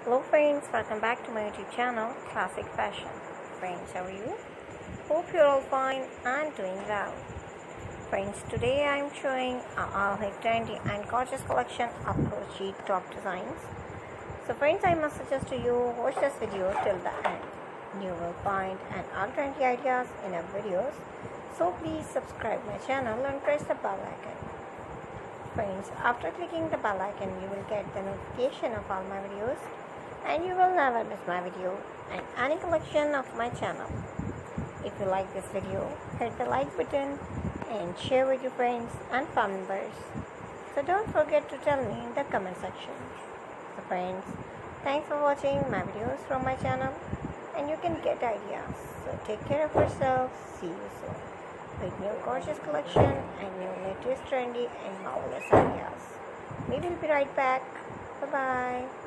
Hello friends, welcome back to my YouTube channel Classic Fashion. Friends, how are you? Hope you're all fine and doing well. Friends, today I am showing a trendy and gorgeous collection of crochet top designs. So friends, I must suggest to you watch this video till the end. You will find all trendy ideas in our videos. So please subscribe my channel and press the bell icon. Friends, after clicking the bell icon, you will get the notification of all my videos and you will never miss my video and any collection of my channel. If you like this video, hit the like button and share with your friends and family members. So don't forget to tell me in the comment section. So friends, thanks for watching my videos from my channel and you can get ideas. So take care of yourself. See you soon with new gorgeous collection and new latest trendy and marvelous ideas. We will be right back. Bye bye.